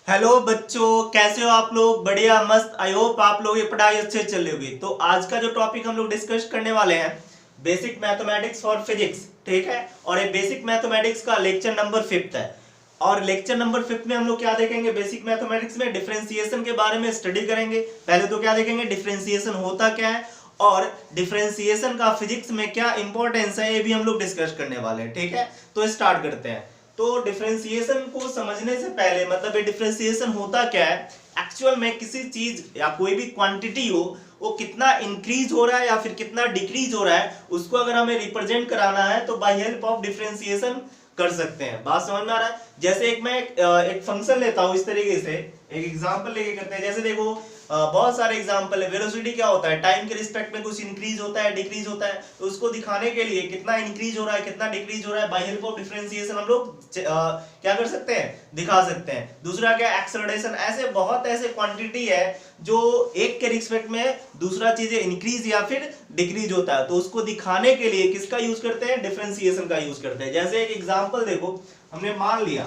Hello बच्चों, कैसे हो आप लोग? बढ़िया, मस्त। आई होप आप लोग ये पढ़ाई अच्छे चल रही होगी। तो आज का जो टॉपिक हम लोग डिस्कस करने वाले हैं, बेसिक मैथमेटिक्स फॉर फिजिक्स, ठीक है। और ये बेसिक मैथमेटिक्स का लेक्चर नंबर 5 है। और लेक्चर नंबर 5 में हम लोग क्या देखेंगे? बेसिक मैथमेटिक्स में डिफरेंशिएशन के बारे में स्टडी करेंगे। पहले तो क्या देखेंगे? डिफरेंशिएशन होता क्या है और डिफरेंशिएशन का फिजिक्स में क्या इंपॉर्टेंस है, ये भी हम लोग डिस्कस करने वाले हैं, ठीक है। तो स्टार्ट करते हैं। तो डिफरेंशिएशन को समझने से पहले, मतलब ये डिफरेंशिएशन होता क्या है, एक्चुअल में किसी चीज या कोई भी क्वांटिटी हो, वो कितना इंक्रीज हो रहा है या फिर कितना डिक्रीज हो रहा है, उसको अगर हमें रिप्रेजेंट कराना है तो बाय हेल्प ऑफ डिफरेंशिएशन कर सकते हैं। बात समझ में आ रहा है? जैसे मैं एक फंक्शन लेता हूं, इस तरीके से एक एग्जांपल लेके करते हैं। जैसे देखो, बहुत सारे एग्जांपल है। वेलोसिटी क्या होता है? टाइम के रिस्पेक्ट में कुछ इंक्रीज होता है, डिक्रीज होता है। तो उसको दिखाने के लिए कितना इंक्रीज हो रहा है, कितना डिक्रीज हो रहा है, बाय हेल्प ऑफ डिफरेंशिएशन हम लोग क्या कर सकते हैं? दिखा सकते हैं। दूसरा क्या? एक्सेलरेशन। ऐसे बहुत ऐसे क्वांटिटी है जो एक के रिस्पेक्ट में दूसरा चीज इंक्रीज या फिर डिक्रीज होता है, तो उसको दिखाने के लिए किसका यूज करते हैं? डिफरेंशिएशन का यूज करते हैं। जैसे एक एग्जांपल देखो, हमने मान लिया,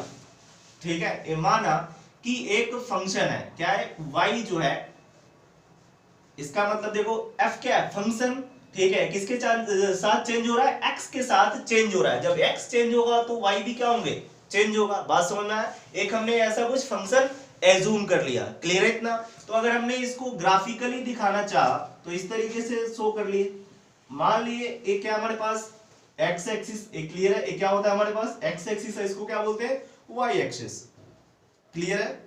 ठीक है, ये माना कि एक फंक्शन है, क्या है? y जो है, इसका मतलब देखो f क्या है? फंक्शन, ठीक है। किसके साथ चेंज हो रहा है? x के साथ चेंज हो रहा है। जब x चेंज होगा तो y भी क्या होंगे? चेंज होगा। बात समझ में आया? एक हमने ऐसा कुछ फंक्शन एज्यूम कर लिया। क्लियर है इतना? तो अगर हमने इसको ग्राफिकली दिखाना चाहा तो इस तरीके से शो कर लिए। मान लिए एक क्या हमारे पास x एक्सिस, एक क्लियर है? एक क्या होता है हमारे पास? x एक्सिस है, इसको क्या बोलते हैं? y axis. क्लियर है?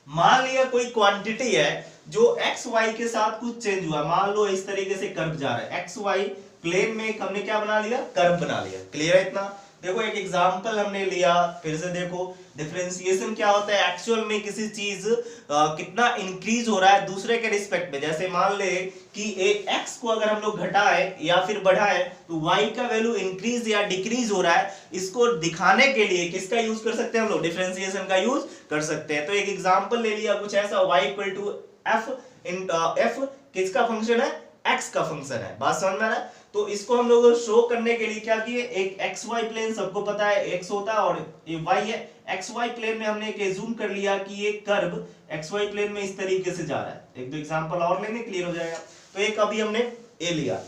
मान लिया कोई क्वांटिटी है जो एक्स वाई के साथ कुछ चेंज हुआ। मान लो इस तरीके से कर्व जा रहा है, एक्स वाई प्लेन में हमने क्या बना लिया? कर्व बना लिया। क्लियर है इतना? देखो एक एग्जांपल हमने लिया, फिर से देखो डिफरेंशिएशन क्या होता है, एक्चुअल में किसी चीज कितना इंक्रीज हो रहा है दूसरे के रिस्पेक्ट में। जैसे मान ले कि एक्स को अगर हम लोग घटाए या फिर बढ़ाए तो वाई का वैल्यू इंक्रीज या डिक्रीज हो रहा है, इसको दिखाने के लिए किसका यूज कर सकते हैं हम लोग? डिफरेंशिएशन का यूज कर सकते हैं। तो एक एग्जांपल ले लिया कुछ ऐसा, y equal to f in f किसका फंक्शन है? x का फंक्शन है। बात समझ में आ रहा है? तो इसको हम लोग शो करने के लिए क्या किए? एक एक्स वाई प्लेन सबको पता है x होता है और ये y है। एक्स वाई प्लेन में हमने एक एज्यूम कर लिया कि ये कर्व एक्स वाई प्लेन में इस तरीके से जा रहा है। एक दो एग्जांपल और लेने, क्लियर हो जाएगा। तो एक अभी हमने ए लिया।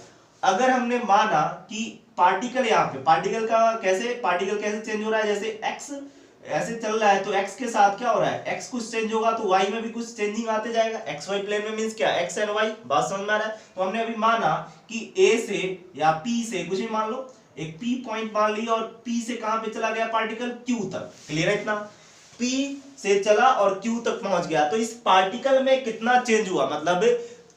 अगर हमने माना कि पार्टिकल, यहाँ पे पार्टिकल का कैसे, पार्टिकल कैसे चेंज हो रहा है? जैसे x ऐसे चल रहा है तो x के साथ क्या हो रहा है? x कुछ चेंज होगा तो y में भी कुछ चेंजिंग आते जाएगा। एक्स वाई प्लेन में मींस क्या? x and y। बात समझ में आ रहा है? तो हमने अभी माना कि a से या p से कुछ भी मान लो, एक p पॉइंट मान लिया और p से कहां पे चला गया पार्टिकल? q तक। क्लियर है इतना? p से चला और q तक पहुंच गया। तो इस पार्टिकल में कितना चेंज हुआ, मतलब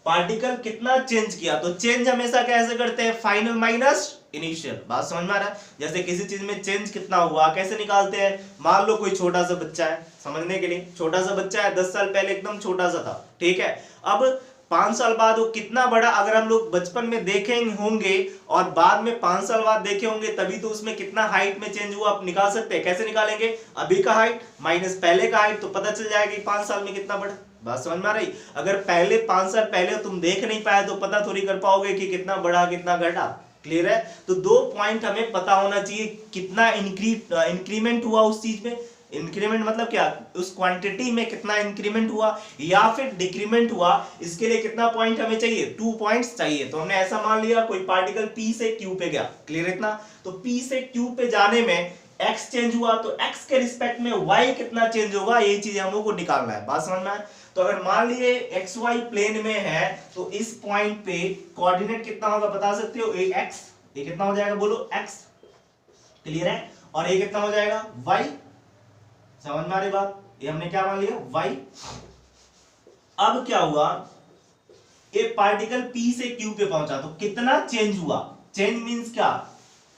पार्टिकल कितना चेंज किया? तो चेंज हमेशा कैसे करते हैं? Final minus initial. बात समझ में आ रहा है? जैसे किसी चीज में चेंज कितना हुआ कैसे निकालते हैं? मान लो कोई छोटा सा बच्चा है, समझने के लिए, छोटा सा बच्चा है, 10 साल पहले एकदम छोटा सा था, ठीक है। अब 5 साल बाद वो कितना बड़ा, अगर हम लोग बचपन में देखे होंगे और बाद में 5 साल बाद देखे होंगे, तभी तो उसमें कितना हाइट में चेंज हुआ आप निकाल सकते हैं। कैसे निकालेंगे? अभी का हाइट माइनस पहले का हाइट, तो पता चल जाएगा कि 5 साल में कितना बड़ा। बात समझ में आ रही? अगर पहले 5 साल पहले तुम देख नहीं पाए तो पता थोड़ी कर पाओगे कि कितना बढ़ा कितना घटा। क्लियर है? तो 2 पॉइंट हमें पता होना चाहिए, कितना इंक्रीमेंट हुआ उस चीज में। इंक्रीमेंट मतलब क्या? उस क्वांटिटी में कितना इंक्रीमेंट हुआ या फिर डिक्रीमेंट हुआ, इसके लिए कितना पॉइंट हमें चाहिए? 2 पॉइंट्स चाहिए। तो हमने ऐसा मान लिया कोई पार्टिकल p से q पे गया। क्लियर इतना? तो p से q पे जाने में x चेंज हुआ तो x के रिस्पेक्ट में y कितना चेंज होगा, ये चीज हम लोग को निकालना है। बात समझ में आए? तो अगर मान लिए xy प्लेन में है तो इस पॉइंट पे कोऑर्डिनेट कितना होगा बता सकते हो? ये x, ये कितना हो जाएगा बोलो? x। क्लियर है? और ये कितना हो जाएगा? y। समझ में आ रही बात? ये हमने क्या मान लिया? y। अब क्या हुआ? ये पार्टिकल p से q पे पहुंचा तो कितना चेंज हुआ? चेंज मींस क्या?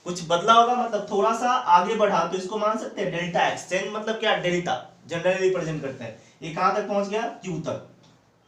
कुछ बदला होगा, मतलब थोड़ा सा आगे बढ़ा, तो इसको मान सकते हैं डेल्टा x। चेंज मतलब क्या? डेल्टा जनरली रिप्रेजेंट करते हैं। ये कहां तक पहुंच गया? q तक।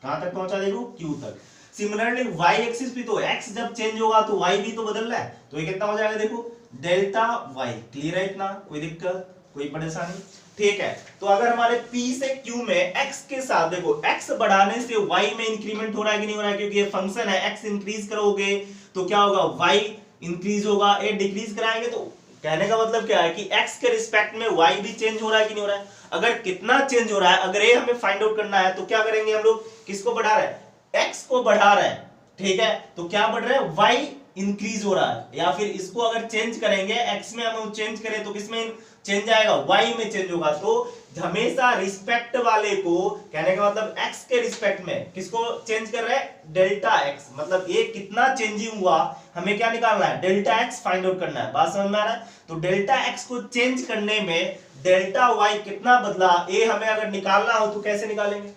कहां तक पहुंचा देखो? q तक। सिमिलरली y एक्सिस भी तो x जब चेंज होगा तो y भी तो बदल रहा है, तो ये कितना हो जाएगा देखो? Delta y। क्लियर है इतना? कोई दिक्कत, कोई परेशानी? ठीक है। तो अगर हमारे p से q में x के साथ देखो, x बढ़ाने से y में इंक्रीमेंट हो रहा है कि नहीं हो रहा है? क्योंकि ये फंक्शन है, x इंक्रीज करोगे तो क्या होगा? y इंक्रीज होगा। ये डिक्रीज कराएंगे तो कहने का मतलब क्या है कि x के रिस्पेक्ट में y भी चेंज हो रहा है कि नहीं हो रहा है। अगर कितना चेंज हो रहा है, अगर ये हमें फाइंड आउट करना है तो क्या करेंगे हम लोग, किसको बढ़ा रहे हैं, x को बढ़ा रहे हैं, ठीक है। तो क्या बढ़ रहा है, y इंक्रीज हो रहा है, या फिर इसको अगर चेंज करेंगे x में हम चेंज करें तो किसमें चेंज आएगा, y में चेंज होगा। तो हमेशा रिस्पेक्ट वाले को, कहने का मतलब x के रिस्पेक्ट में किसको चेंज कर रहे हैं, डेल्टा x, मतलब ये कितना चेंजिंग हुआ हमें क्या निकालना है, डेल्टा x फाइंड आउट करना है। बात समझ में आ रहा है। तो डेल्टा x को चेंज करने में डेल्टा y कितना बदला, ये हमें अगर निकालना हो तो कैसे निकालेंगे,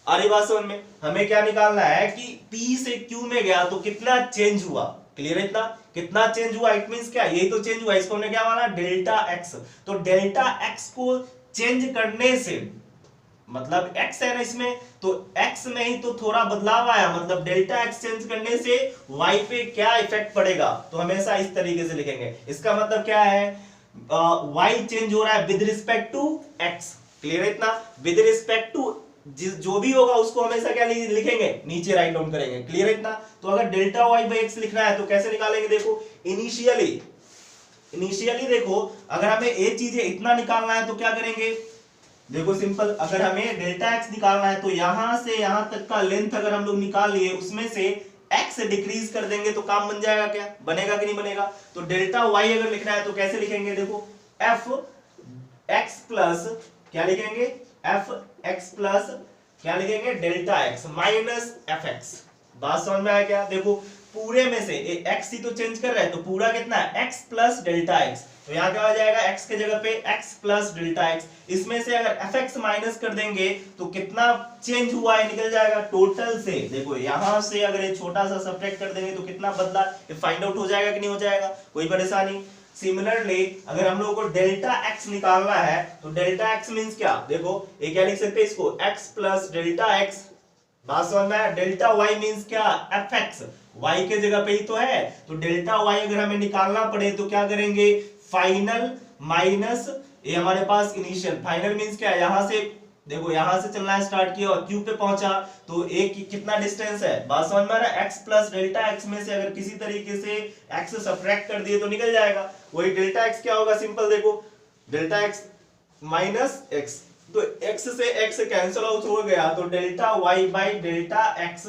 अरे बात समझ में, हमें क्या निकालना है कि p से q में गया तो कितना चेंज हुआ, क्लियर है इतना, कितना चेंज हुआ, इट मींस क्या, यही तो चेंज हुआ, इसको हमने क्या माना, डेल्टा x। तो डेल्टा x को चेंज करने से, मतलब x है ना इसमें, तो x में ही तो थोड़ा बदलाव आया, मतलब डेल्टा x चेंज करने से y पे क्या इफेक्ट पड़ेगा, तो हमेशा इस तरीके से लिखेंगे। इसका मतलब क्या है, y चेंज हो रहा है with respect to x, clear है इतना, विद रिस्पेक्ट टू जो भी होगा उसको हमेशा क्या लिखेंगे, नीचे राइट डाउन करेंगे, क्लियर है इतना। तो अगर डेल्टा y बाई एक्स लिखना है तो कैसे निकालेंगे, देखो इनिशियली देखो, अगर हमें ये चीजें इतना निकालना है तो क्या करेंगे, देखो सिंपल, अगर हमें डेल्टा x निकालना है तो यहां से यहां तक का लेंथ अगर हम लोग निकाल लिए, उसमें से x डिक्रीज कर देंगे तो काम बन जाएगा, क्या बनेगा कि नहीं बनेगा। तो डेल्टा y अगर लिखना है तो कैसे लिखेंगे, देखो f x प्लस क्या लिखेंगे, f x प्लस क्या लिखेंगे, delta x minus F x. बात समझ में आया क्या, देखो पूरे में से x ही तो चेंज कर रहा है, तो पूरा कितना है, x प्लस डेल्टा x, तो यहाँ क्या हो जाएगा, x के जगह पे x प्लस डेल्टा x, इसमें से अगर fx माइनस कर देंगे तो कितना चेंज हुआ है निकल जाएगा टोटल से। देखो यहां से अगर ये छोटा सा सब्ट्रैक्ट कर देंगे तो कितना बदला, ये फाइंड आउट हो जाएगा कि नहीं हो जाएगा, कोई परेशानी। सिमिलरली अगर हम लोगों को डेल्टा x निकालना है तो डेल्टा x मींस क्या, देखो ये क्या लिख सकते हैं इसको, x प्लस डेल्टा x, बात समझ में आया। डेल्टा y मींस क्या, fx, y के जगह पे ही तो है, तो डेल्टा y अगर हमें निकालना पड़े तो क्या करेंगे, फाइनल माइनस ये हमारे पास इनिशियल, फाइनल मींस क्या, यहां से देखो यहां से चलना स्टार्ट किया और क्यू पे पहुंचा तो एक कितना डिस्टेंस है, बात समझ में आ रहा है। x प्लस डेल्टा x में से अगर किसी तरीके से x सब्ट्रैक्ट कर दिए तो निकल जाएगा, वही डेल्टा x क्या होगा, सिंपल देखो डेल्टा x माइनस x, तो x से x कैंसिल आउट हो गया तो delta y by delta x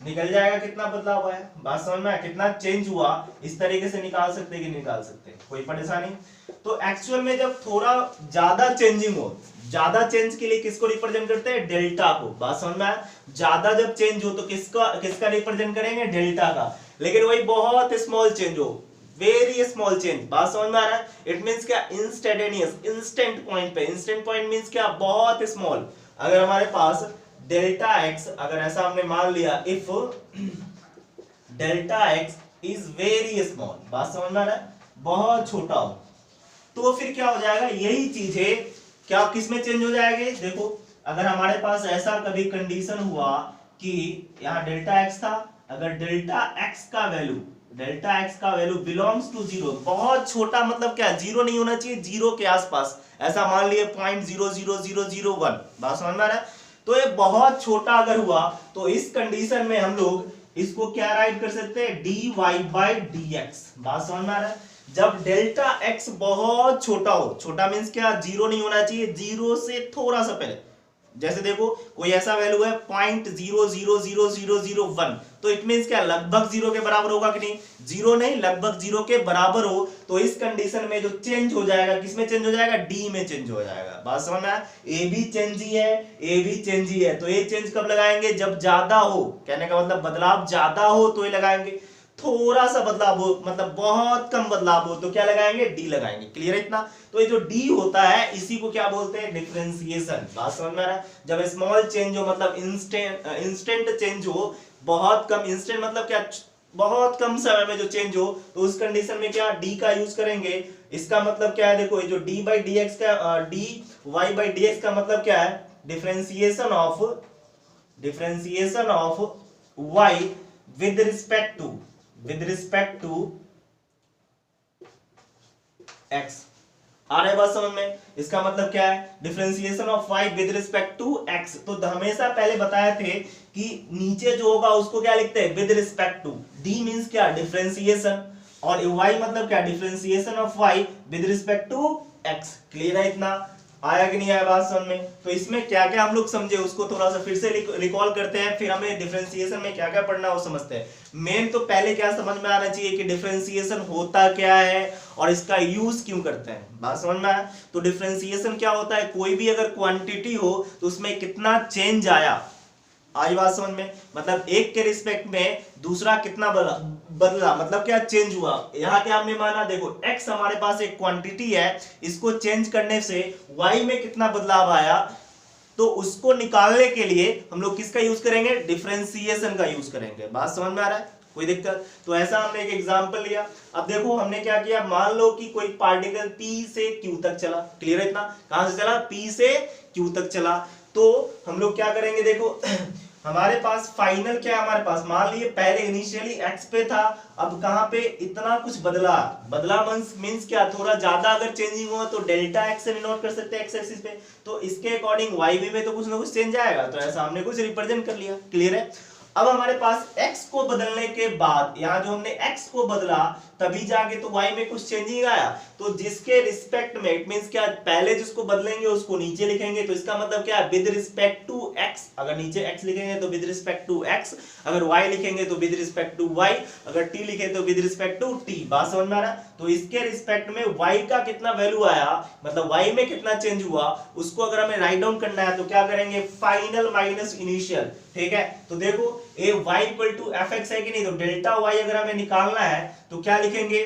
निकल जाएगा, कितना बदलाव हुआ है, बात समझ में, कितना चेंज हुआ, इस तरीके से निकाल सकते कि निकाल सकते, कोई परेशानी। तो एक्चुअल में जब थोड़ा ज्यादा चेंजिंग हो, ज्यादा चेंज के लिए किसको रिप्रेजेंट करते हैं, डेल्टा को, बात समझ में आया, ज्यादा जब चेंज हो तो किसका रिप्रेजेंट करेंगे, डेल्टा का। लेकिन वही बहुत स्मॉल चेंज हो, वेरी स्मॉल चेंज, बात समझ में आ रहा है, इट मींस क्या, इंस्टेंटेनियस, इंस्टेंट पॉइंट पे, इंस्टेंट पॉइंट मींस क्या, बहुत स्मॉल। अगर हमारे पास डेल्टा x, अगर ऐसा हमने मान लिया, if delta x is very small, बात समझ में आ रहा है, बहुत छोटा हो, तो फिर क्या हो जाएगा, यही चीज है क्या किसमें चेंज हो जाएंगे, देखो अगर हमारे पास ऐसा कभी कंडीशन हुआ कि यहाँ डेल्टा x था, अगर डेल्टा x का वैल्यू बिलोंग्स टू जीरो, बहुत छोटा, मतलब क्या, जीरो नहीं होना चाहिए, जीरो के आसपास, ऐसा मान लिए 0.00001, बात समझ में आ रहा है। तो ये बहुत छोटा अगर हुआ तो इस कंडीशन में हम लोग इसको क्या राइट कर सकते हैं, dy बाई dx, बात समझ में आ रहा है। जब डेल्टा x बहुत छोटा हो, छोटा मींस क्या, जीरो नहीं होना चाहिए, जीरो से थोड़ा सा पहले, जैसे देखो कोई ऐसा वैल्यू है 0.00001, तो इट मींस क्या, लगभग जीरो के बराबर होगा कि नहीं, जीरो नहीं, लगभग जीरो के बराबर हो, तो इस कंडीशन में जो चेंज हो जाएगा, किसमें चेंज हो जाएगा, डी में चेंज हो जाएगा, बात समझ में आया। ए भी चेंज ही है, ए भी चेंज ही है, तो ये चेंज कब लगाएंगे, जब ज्यादा हो, कहने का मतलब बदलाव ज्यादा हो तो ये लगाएंगे, थोड़ा सा बदलाव हो, मतलब बहुत कम बदलाव हो तो क्या लगाएंगे, डी लगाएंगे, क्लियर है इतना। तो ये जो डी होता है इसी को क्या बोलते हैं, डिफरेंशिएशन, बात समझ में आ रहा है। जब स्मॉल चेंज हो, मतलब इंस्टेंट चेंज हो, बहुत कम, इंस्टेंट मतलब क्या, बहुत कम समय में जो चेंज हो, तो उस कंडीशन में क्या, डी का यूज करेंगे। इसका मतलब क्या है, देखो ये जो डी बाई डी एक्स का, d y by d x का मतलब क्या है, differentiation of y with respect to x, आ रहा है बात समझ में। इसका मतलब क्या है, differentiation of y with respect to x। तो हमेशा पहले बताए थे कि नीचे जो होगा उसको क्या लिखते हैं, with respect to, d means क्या, डिफरेंशिएशन और y मतलब क्या, differentiation of y with respect to x। Clear है? इतना आया कि नहीं आया बात समझ में? तो इसमें क्या क्या हम लोग समझे उसको थोड़ा सा फिर से रिकॉल करते हैं, फिर हमें डिफरेंशिएशन में क्या क्या पढ़ना है वो समझते हैं। मेन तो पहले क्या समझ में आना चाहिए कि डिफरेंशिएशन होता क्या है और इसका यूज क्यों करते हैं। बात समझ में आया? तो डिफरेंशिएशन क्या होता है, कोई भी अगर क्वांटिटी हो तो उसमें कितना चेंज आया, आई बात समझ में? मतलब एक के रिस्पेक्ट में दूसरा कितना बदला, मतलब क्या चेंज हुआ। यहाँ क्या हमने माना, देखो x हमारे पास एक क्वांटिटी है, इसको चेंज करने से y में कितना बदलाव आया, तो उसको निकालने के लिए हम लोग किसका यूज करेंगे, डिफरेंशिएशन का यूज करेंगे। बात समझ में आ रहा है? कोई दिक्कत? तो ऐसा हमने एक एग्जांपल लिया। अब देखो हमने क्या किया, मान लो कि कोई पार्टिकल P से Q तक चला। क्लियर है? इतना कहां से चला, P से Q तक चला। तो हम लोग क्या करेंगे, देखो हमारे पास फाइनल क्या है, हमारे पास मान लिए पहले इनिशियली x पे था, अब कहां पे इतना कुछ बदला। बदला मींस क्या, थोड़ा ज्यादा अगर चेंजिंग हुआ तो डेल्टा x से डिनोट कर सकते हैं x एक्सिस पे, तो इसके अकॉर्डिंग y भी में तो कुछ ना कुछ चेंज आएगा। तो ऐसा हमने कुछ रिप्रेजेंट कर लिया। क्लियर है? अब हमारे पास x को बदलने के बाद, यहां जो हमने x को बदला तभी जाके तो y में कुछ चेंजिंग आया। तो जिसके रिस्पेक्ट में, इट मींस क्या, पहले जिसको बदलेंगे उसको नीचे लिखेंगे, तो इसका मतलब क्या है, विद रिस्पेक्ट टू x। अगर नीचे x लिखेंगे तो विद रिस्पेक्ट टू x, अगर y लिखेंगे तो विद रिस्पेक्ट टू y, अगर t लिखे तो विद रिस्पेक्ट टू t। बात समझ में आ रहा है? तो इसके रिस्पेक्ट में y का कितना वैल्यू आया, मतलब y में कितना चेंज हुआ, उसको अगर हमें राइट डाउन करना है तो क्या करेंगे, फाइनल माइनस इनिशियल। ठीक है? तो देखो a y equal to f x है कि नहीं, तो डेल्टा y अगर हमें निकालना है तो क्या लिखेंगे,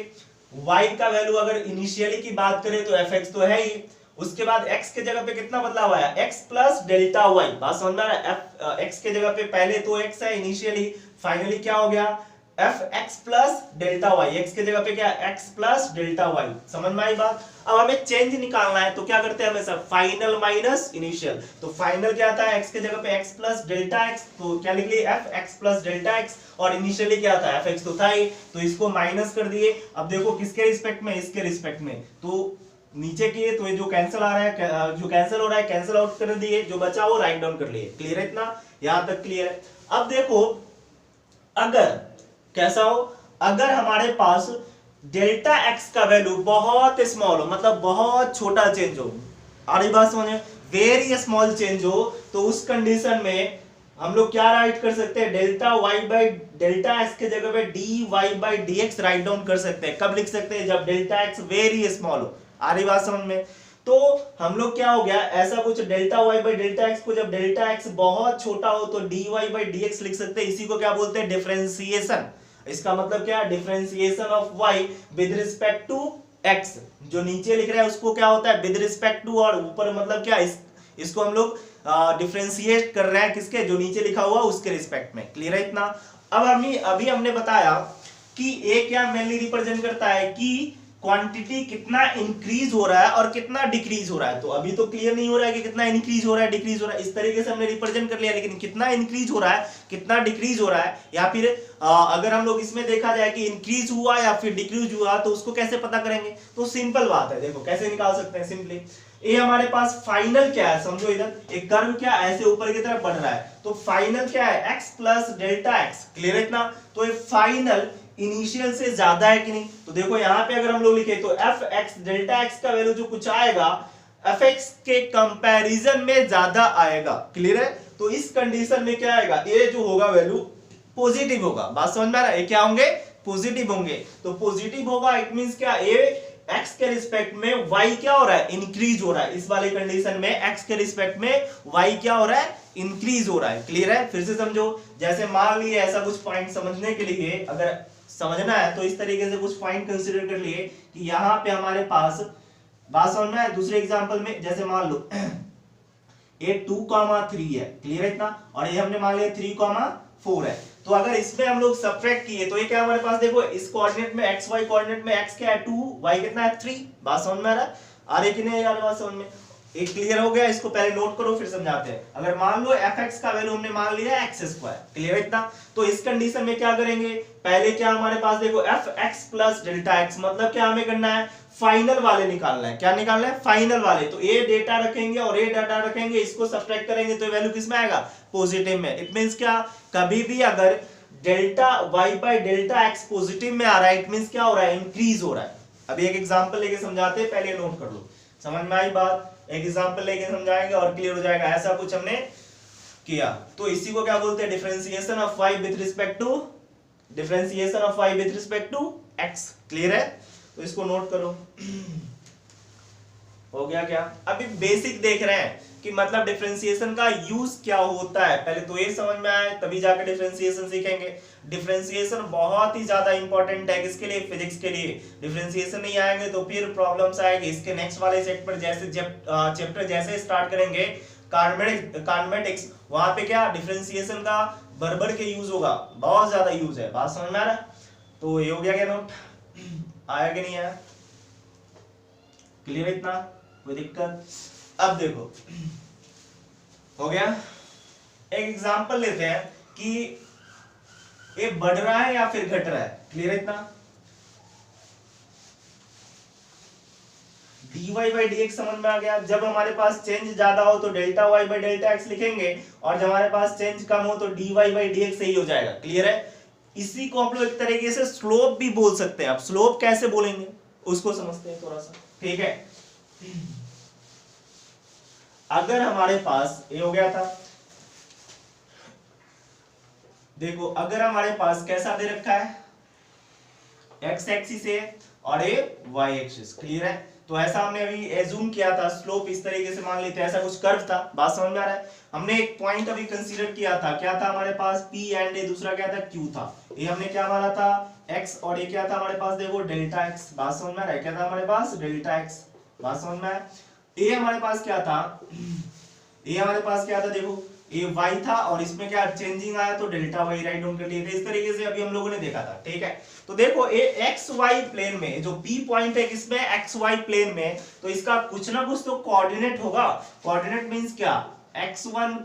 y का वैल्यू अगर इनिशियली की बात करें तो एफ एक्स तो है ही, उसके बाद x के जगह पे कितना बदलाव आया, x प्लस डेल्टा y। बात समझ में आ रहा है? x के जगह पे पहले तो x है इनिशियली, फाइनली क्या हो गया, f x plus delta y. एक्स के जगह पे क्या, x प्लस डेल्टा वाई। समझ में आई बात? अब हमें चेंज निकालना है तो क्या करते हैं हमेशा, फाइनल माइनस इनिशियल। तो फाइनल क्या आता है, x के जगह पे x प्लस डेल्टा x, तो क्या लिख लिए, F x plus delta x, और इनिशियली क्या था, एफ एक्स तो था ही, तो इसको माइनस कर दिए। अब देखो किसके रिस्पेक्ट में, इसके रिस्पेक्ट में, तो नीचे किए तो ये जो कैंसिल आ रहा है, जो कैंसिल हो रहा है कैंसिल आउट कर दिए, जो बचा वो राइट डाउन कर लिए। क्लियर है? इतना यहां तक क्लियर है? अब देखो अगर कैसा हो, अगर हमारे पास डेल्टा x का वैल्यू बहुत स्मॉल हो, मतलब बहुत छोटा चेंज हो, आ रही बात समझ में, वेरी स्मॉल चेंज हो, तो उस कंडीशन में हम लोग क्या राइट कर सकते हैं, delta y by delta x के जगह पे dy by dx write down कर सकते हैं। कब लिख सकते हैं, जब डेल्टा x वेरी स्मॉल हो। आ रही बात समझ में? तो हम लोग क्या हो गया, ऐसा कुछ delta y by delta x को जब डेल्टा x बहुत छोटा हो तो dy बाई dx लिख सकते हैं। इसी को क्या बोलते हैं, डिफरेंशिएशन। इसका मतलब क्या, differentiation of y with respect to x। जो नीचे लिख रहे हैं उसको क्या होता है, विद रिस्पेक्ट टू, और ऊपर मतलब क्या, इसको हम लोग डिफरेंशिएट कर रहे हैं किसके, जो नीचे लिखा हुआ उसके रिस्पेक्ट में। क्लियर है? इतना अब अभी हमने बताया कि ए क्या मेनली रिप्रेजेंट करता है कि क्वांटिटी कितना इंक्रीज हो रहा है और कितना डिक्रीज हो रहा है। तो अभी तो क्लियर नहीं हो रहा है कि कितना इंक्रीज हो रहा है डिक्रीज हो रहा है, इस तरीके से हमने रिप्रेजेंट कर लिया, लेकिन कितना इंक्रीज हो रहा है कितना डिक्रीज हो रहा है, या फिर अगर हम लोग इसमें देखा जाए कि इंक्रीज हुआ या फिर डिक्रीज हुआ, तो उसको कैसे पता करेंगे, तो सिंपल बात है, देखो कैसे निकाल सकते हैं सिंपली। ये हमारे पास फाइनल क्या है, समझो इधर एक कर्व क्या ऐसे ऊपर की तरफ बढ़ रहा है, तो फाइनल क्या है, x plus delta x। Clear है इतना? तो ये फाइनल इनिशियल से ज्यादा है कि नहीं, तो देखो यहाँ पे अगर हम लोग लिखे तो एफ एक्स डेल्टा एक्स का वैल्यू जो कुछ आएगा एफ एक्स के कंपैरिजन में ज्यादा आएगा। क्लियर है? तो इस कंडीशन में क्या आएगा, ये जो होगा वैल्यू पॉजिटिव होगा। बात समझ में आ रहा है? क्या होंगे, पॉजिटिव होंगे। तो पॉजिटिव होगा इट मींस क्या, ए x के रिस्पेक्ट में y क्या हो रहा है, इंक्रीज हो रहा है। इस वाले कंडीशन में x के रिस्पेक्ट में y क्या हो रहा है, इंक्रीज हो रहा है। क्लियर है? फिर से समझो, जैसे मान लिए ऐसा कुछ पॉइंट समझने के लिए अगर समझना है तो इस तरीके से कुछ पॉइंट कंसीडर कर लिए कि यहाँ पे हमारे पास, बात समझ में है, दूसरे एग्जांपल में जैसे मान लो ये 2,3 है। क्लियर है इतना? और ये हमने मान लिया 3,4 है। तो अगर इसमें हम लोग सब्ट्रैक्ट किए तो ये क्या हमारे पास, देखो इस कोऑर्डिनेट में एक्स वाई कोऑर्डिनेट में x क्या है 2, y कितना है 3। बात समझ में आ रहा है? आ रही कि नहीं यार बात समझ में? एक क्लियर हो गया, इसको पहले नोट करो फिर समझाते हैं। अगर मान लो fx का वैल्यू हमने मान लिया x²। क्लियर है इतना? तो इस कंडीशन में क्या करेंगे, पहले क्या हमारे पास देखो fx प्लस डेल्टा x, मतलब क्या हमें करना है, फाइनल वाले निकालना है। क्या निकालना है, फाइनल वाले। तो ये डेटा रखेंगे और ये डाटा रखेंगे, इसको सब्ट्रैक्ट करेंगे तो वैल्यू किस में आएगा, पॉजिटिव में। इट मींस क्या, कभी भी अगर delta y by delta x positive में आ रहा है, इट मींस क्या हो रहा है, इंक्रीज हो रहा है। अभी एक एग्जांपल लेके समझाते हैं, पहले नोट कर लो, समझ में आई बात। एक एग्जांपल लेके समझाएंगे और क्लियर हो जाएगा। ऐसा कुछ हमने किया तो इसी को क्या बोलते हैं, differentiation of y with respect to differentiation of y with respect to x। Clear है, तो इसको नोट करो। हो गया क्या? अभी बेसिक देख रहे हैं कि मतलब डिफरेंशिएशन का यूज क्या होता है, पहले तो ये समझ में आए तभी जाकर डिफरेंशिएशन सीखेंगे। डिफरेंशिएशन बहुत ही ज्यादा इंपॉर्टेंट है, किसके लिए, फिजिक्स के लिए। डिफरेंशिएशन नहीं आएंगे तो फिर प्रॉब्लम्स आएगी। इसके नेक्स्ट वाले चैप्टर जैसे स्टार्ट करेंगे काइनेमेटिक्स, वहां पे क्या डिफरेंशिएशन का बढ़ के यूज होगा, बहुत ज्यादा यूज है। बात समझ में आ रहा है? तो ये हो गया क्या नोट, आया कि नहीं आया, क्लियर इतना, कोई दिक्कत? अब देखो हो गया। एक एग्जांपल लेते हैं कि ये बढ़ रहा है या फिर घट रहा है, क्लियर इतना। dy by dx समझ में आ गया। जब हमारे पास चेंज ज्यादा हो तो delta y by delta x लिखेंगे, और जब हमारे पास चेंज कम हो तो dy by dx ही हो जाएगा, क्लियर है। इसी को हम लोग एक तरीके से स्लोप भी बोल सकते हैं। अब स्लोप कैसे बोलेंगे उसको समझते हैं थोड़ा सा, ठीक है। अगर हमारे पास ये हो गया था, देखो अगर हमारे पास कैसा दे रखा है, x एक्सिस है और ये y एक्सिस, क्लियर है। तो ऐसा हमने अभी एज्यूम किया था, स्लोप इस तरीके से मान लेते हैं, ऐसा कुछ कर्व था। बात समझ में आ रहा है? हमने एक पॉइंट अभी कंसीडर किया था, क्या था हमारे पास, P एंड ए, दूसरा क्या था, Q था। ये हमने क्या माना था, x, और ये क्या था हमारे पास, देखो डेल्टा x। बात समझ में आ रहा है? क्या था हमारे पास, डेल्टा x। बात समझ में आया? ये हमारे पास क्या था, ये हमारे पास क्या था, देखो ये y था और इसमें क्या चेंजिंग आया तो डेल्टा y राइट डाउन कर लिए थे। इस तरीके से अभी हम लोगों ने देखा था, ठीक है। तो देखो ये xy प्लेन में जो p पॉइंट है किसमें, xy प्लेन में, तो इसका कुछ ना कुछ तो कोऑर्डिनेट होगा। कोऑर्डिनेट मींस क्या, x1,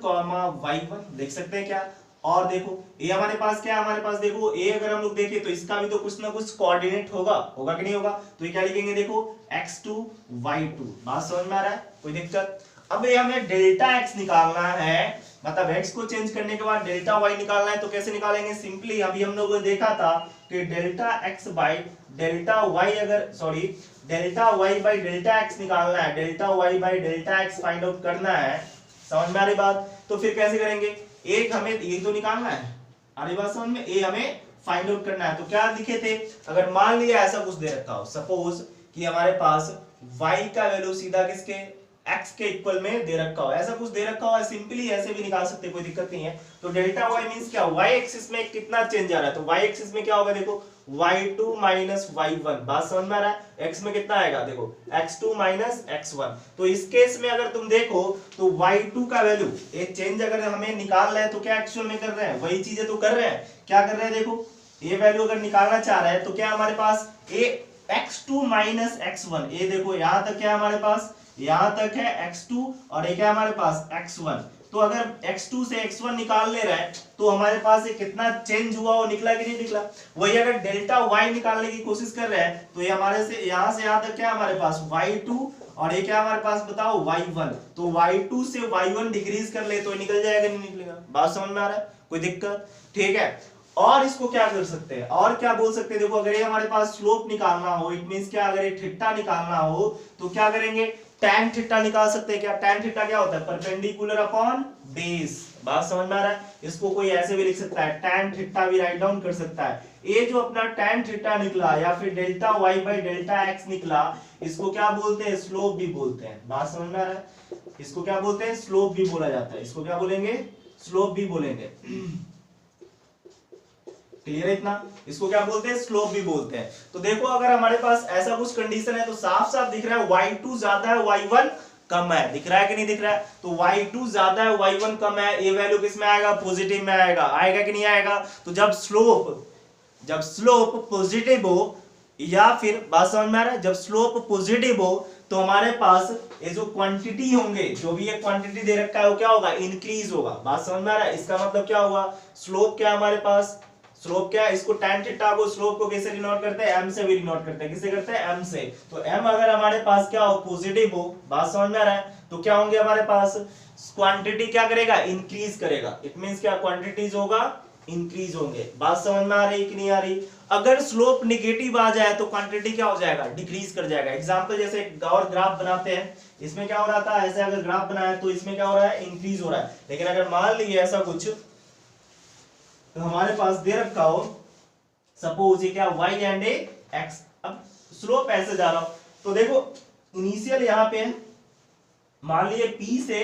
y1 देख सकते हैं क्या। और देखो ये हमारे पास क्या है, हमारे पास देखो ये अगर हम लोग देखें तो इसका भी तो कुछ ना कुछ कोऑर्डिनेट होगा, होगा कि नहीं होगा। तो ये क्या लिखेंगे, देखो x2 y2। बात समझ में आ रहा है, कोई दिक्कत? अब ये हमें डेल्टा x निकालना है, मतलब x को चेंज करने के बाद डेल्टा y निकालना है। तो कैसे निकालेंगे, सिंपली अभी हम लोगों ने देखा था कि delta x by delta y, अगर sorry delta y by delta x निकालना है, delta y by delta x find out करना है। समझ में आ रही बात? तो फिर कैसे करेंगे, एक हमें ये तो निकालना है, आ रही बात समझ में, ये हमें फाइंड आउट करना है। तो क्या लिखे थे, अगर मान लिया ऐसा कुछ दे रखा हो, सपोज कि हमारे पास y का वैल्यू सीधा किसके, x के इक्वल में दे रखा हो, ऐसा कुछ दे रखा हो, सिंपली ऐसे भी निकाल सकते हैं, कोई दिक्कत नहीं है। तो डेल्टा y मींस क्या, y एक्सिस में कितना चेंज आ रहा है, तो y एक्सिस में क्या होगा, देखो y2 माइनस y1। बात समझ में आ रहा है? x में कितना आएगा, देखो x2 माइनस x1। तो इस केस में अगर तुम देखो तो y2 का वैल्यू, एक चेंज अगर हमें निकालना है तो क्या एक्चुअल में कर रहे हैं, वही चीजें तो कर रहे हैं। क्या कर रहे हैं, देखो ये वैल्यू अगर निकालना चाह रहे हैं तो क्या हमारे पास ये x2 माइनस x1, ये देखो यहां तक क्या हमारे पास, यहां तक है x2 और एक है हमारे पास x1। तो अगर x2 से x1 निकाल ले रहा है तो हमारे पास ये कितना चेंज हुआ, वो निकला कि नहीं निकला। वही अगर डेल्टा y निकालने की कोशिश कर रहे हैं तो ये हमारे से यहां से यहां तक क्या हमारे पास y2 और ये क्या हमारे पास बताओ y1। तो y2 से y1 डिक्रीज कर ले तो निकल जाएगा, नहीं निकलेगा। बात समझ में आ रहा है, कोई दिक्कत? ठीक है। और इसको क्या कर सकते हैं, और क्या बोल सकते हैं, देखो अगर ये हमारे पास स्लोप निकालना हो, इट मींस क्या, अगर ये थीटा निकालना हो तो क्या करेंगे, tan थीटा निकाल सकते हैं। क्या tan थीटा क्या होता है, परपेंडिकुलर अपॉन बेस। बात समझ में आ रहा है? इसको कोई ऐसे भी लिख सकता है, tan थीटा भी राइट डाउन कर सकता है। ये जो अपना tan थीटा निकला या फिर delta y by delta x निकला, इसको क्या बोलते हैं, स्लोप भी बोलते हैं। बात समझ में आ रहा है? इसको क्या बोलते हैं, स्लोप भी बोला जाता है। इसको क्या बोलेंगे, स्लोप भी बोलेंगे। क्लियर है इतना? इसको क्या बोलते हैं, स्लोप भी बोलते हैं। तो देखो अगर हमारे पास ऐसा कुछ कंडीशन है तो साफ साफ दिख रहा है y2 ज्यादा है y1 कम है, दिख रहा है कि नहीं दिख रहा है। तो y2 ज्यादा है y1 कम है, ये वैल्यू किस में आएगा, पॉजिटिव में आएगा। आएगा कि नहीं आएगा? तो जब स्लोप पॉजिटिव हो, या फिर बात समझ में आ रहा है, जब स्लोप पॉजिटिव हो तो हमारे पास ये जो क्वांटिटी होंगे, जो भी ये क्वांटिटी दे रखा है वो क्या होगा, इंक्रीज होगा। बात समझ में आ रहा है? इसका मतलब क्या हुआ, स्लोप क्या हमारे पास, स्लोप क्या है, इसको tan थीटा को स्लोप को कैसे डिनोट करते हैं, m से भी डिनोट करते हैं। किससे करते हैं, m से। तो m अगर हमारे पास क्या हो, पॉजिटिव हो, बात समझ में आ रहा है, तो क्या होंगे हमारे पास, क्वांटिटी क्या करेगा, इंक्रीज करेगा। इट मींस क्या, क्वांटिटीज होगा इंक्रीज होंगे। बात समझ में आ रही कि नहीं आ रही? अगर स्लोप निगेटिव आ जाए तो क्वांटिटी क्या हो जाएगा? डिक्रीज कर जाएगा। एग्जांपल जैसे एक और ग्राफ बनाते हैं, इसमें क्या हो रहा था, ऐसे अगर ग्राफ बनाया तो इसमें क्या हो रहा है? इंक्रीज हो रहा है। लेकिन अगर मान लीजिए ऐसा कुछ तो हमारे पास दे रखा हो, सपोज ये क्या y एंड ए x, अब स्लोप ऐसे जा रहा हो तो देखो इनिशियल यहाँ पे मान लीजिए p से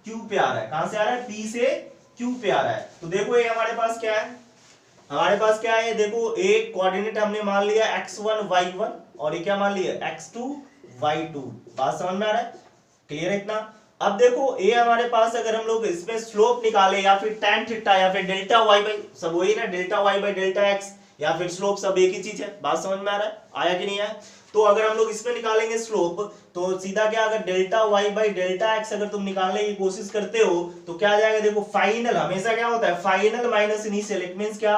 q पे आ रहा है। कहां से आ रहा है? p से q पे आ रहा है। तो देखो ये हमारे पास क्या है? हमारे पास क्या है? देखो एक कोऑर्डिनेट हमने मान लिया x1 y1 और ये क्या मान लिया? x2 y2। बात समझ में आ रहा है? क्लियर है इतना? अब देखो ये हमारे पास अगर हम लोग इसमें स्लोप निकाले या फिर tan थीटा या फिर डेल्टा y बाई, सब वही ना, delta y by delta x या फिर स्लोप, सब एक ही चीज है। बात समझ में आ रहा है? आया कि नहीं आया? तो अगर हम लोग इसमें निकालेंगे स्लोप तो सीधा क्या, अगर delta y by delta x अगर तुम निकालने की कोशिश करते हो तो क्या आ जाएगा? देखो फाइनल हमेशा क्या होता है? Final minus initial. It means क्या,